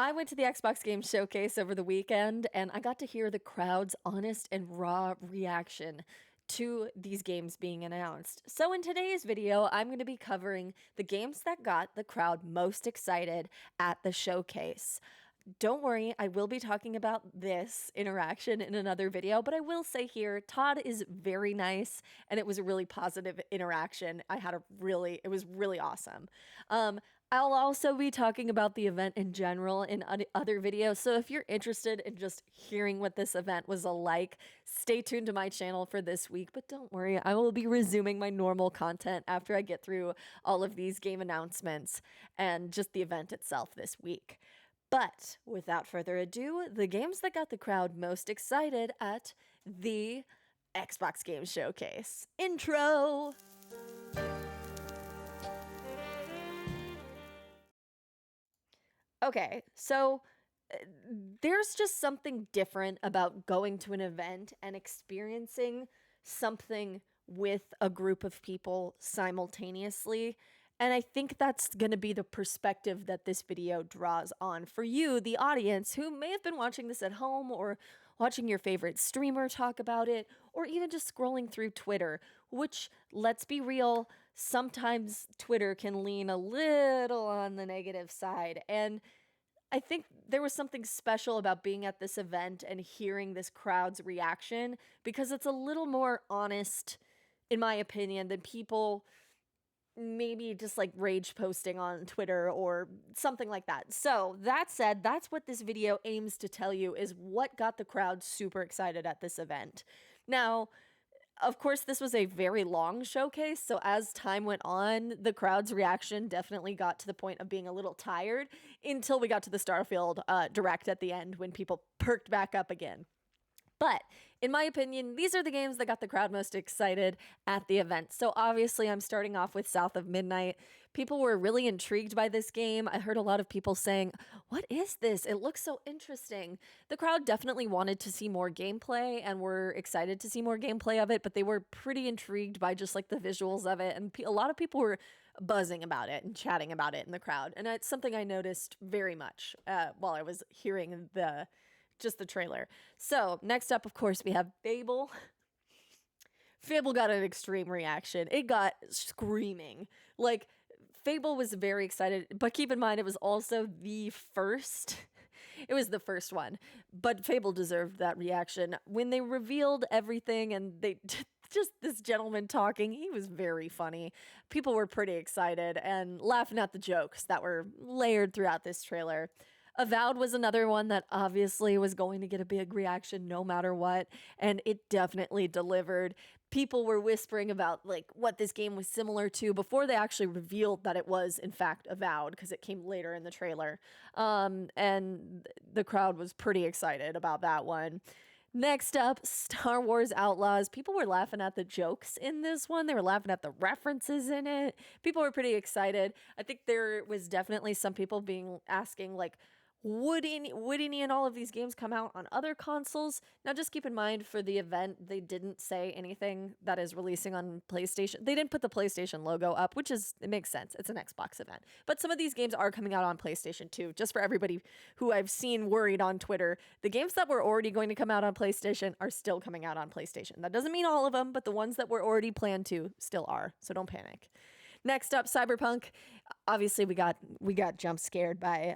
I went to the Xbox Game Showcase over the weekend and I got to hear the crowd's honest and raw reaction to these games being announced. So, in today's video, I'm going to be covering the games that got the crowd most excited at the showcase. Don't worry, I will be talking about this interaction in another video, but I will say here, Todd is very nice and it was a really positive interaction. It was really awesome. I'll also be talking about the event in general in other videos. So if you're interested in just hearing what this event was like, stay tuned to my channel for this week. But don't worry, I will be resuming my normal content after I get through all of these game announcements and just the event itself this week. But without further ado, the games that got the crowd most excited at the Xbox Game Showcase. Intro! Okay, so there's just something different about going to an event and experiencing something with a group of people simultaneously. And I think that's going to be the perspective that this video draws on for you, the audience, who may have been watching this at home or watching your favorite streamer talk about it, or even just scrolling through Twitter, which, let's be real, sometimes Twitter can lean a little on the negative side. And I think there was something special about being at this event and hearing this crowd's reaction because it's a little more honest, in my opinion, than people maybe just like rage posting on Twitter or something like that. So that said, that's what this video aims to tell you is what got the crowd super excited at this event. Now, of course, this was a very long showcase, so as time went on, the crowd's reaction definitely got to the point of being a little tired until we got to the Starfield direct at the end when people perked back up again. But in my opinion, these are the games that got the crowd most excited at the event. So obviously, I'm starting off with South of Midnight. People were really intrigued by this game. I heard a lot of people saying, "What is this? It looks so interesting." The crowd definitely wanted to see more gameplay and were excited to see more gameplay of it, but they were pretty intrigued by just like the visuals of it. And a lot of people were buzzing about it and chatting about it in the crowd. And it's something I noticed very much while I was hearing just the trailer. So next up, of course, we have Fable. Fable got an extreme reaction. It got screaming. Like, Fable was very excited, but keep in mind it was also the first. It was the first one, but Fable deserved that reaction. When they revealed everything and they just this gentleman talking, he was very funny. People were pretty excited and laughing at the jokes that were layered throughout this trailer. Avowed was another one that obviously was going to get a big reaction no matter what, and it definitely delivered. People were whispering about like what this game was similar to before they actually revealed that it was in fact Avowed, because it came later in the trailer. And the crowd was pretty excited about that one. Next up, Star Wars Outlaws. People were laughing at the jokes in this one. They were laughing at the references in it. People were pretty excited. I think there was definitely some people asking like, would any and all of these games come out on other consoles? Now, just keep in mind for the event, they didn't say anything that is releasing on PlayStation. They didn't put the PlayStation logo up, it makes sense. It's an Xbox event. But some of these games are coming out on PlayStation too, just for everybody who I've seen worried on Twitter. The games that were already going to come out on PlayStation are still coming out on PlayStation. That doesn't mean all of them, but the ones that were already planned to still are. So don't panic. Next up, Cyberpunk. Obviously, we got jump scared by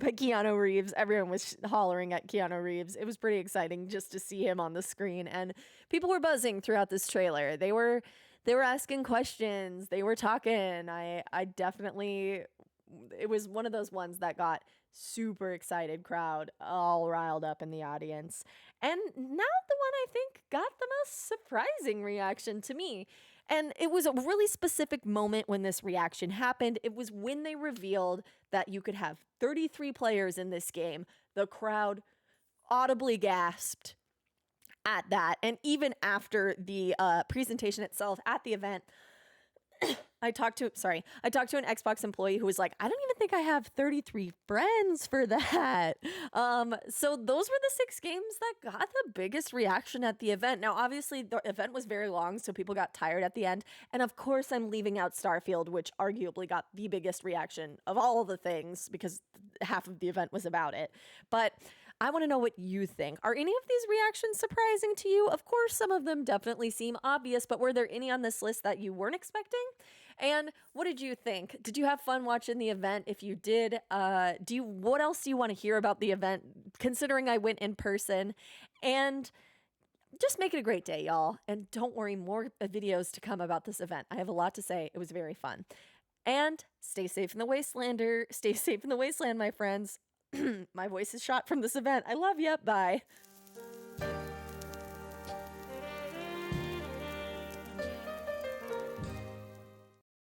Keanu Reeves. Everyone was hollering at Keanu Reeves. It was pretty exciting just to see him on the screen, and people were buzzing throughout this trailer. They were asking questions. They were talking. I definitely. It was one of those ones that got super excited crowd all riled up in the audience. And now the one I think got the most surprising reaction to me. And it was a really specific moment when this reaction happened. It was when they revealed that you could have 33 players in this game. The crowd audibly gasped at that. And even after the presentation itself at the event, I talked to an Xbox employee who was like, I don't even think I have 33 friends for that. So those were the 6 games that got the biggest reaction at the event. Now, obviously, the event was very long, so people got tired at the end. And of course, I'm leaving out Starfield, which arguably got the biggest reaction of all the things because half of the event was about it. But I want to know what you think. Are any of these reactions surprising to you? Of course, some of them definitely seem obvious, but were there any on this list that you weren't expecting? And what did you think? Did you have fun watching the event? If you did, what else do you want to hear about the event, considering I went in person? And just make it a great day, y'all. And don't worry, more videos to come about this event. I have a lot to say. It was very fun. And stay safe in the Wastelander. Stay safe in the Wasteland, my friends. My voice is shot from this event. I love you. Bye.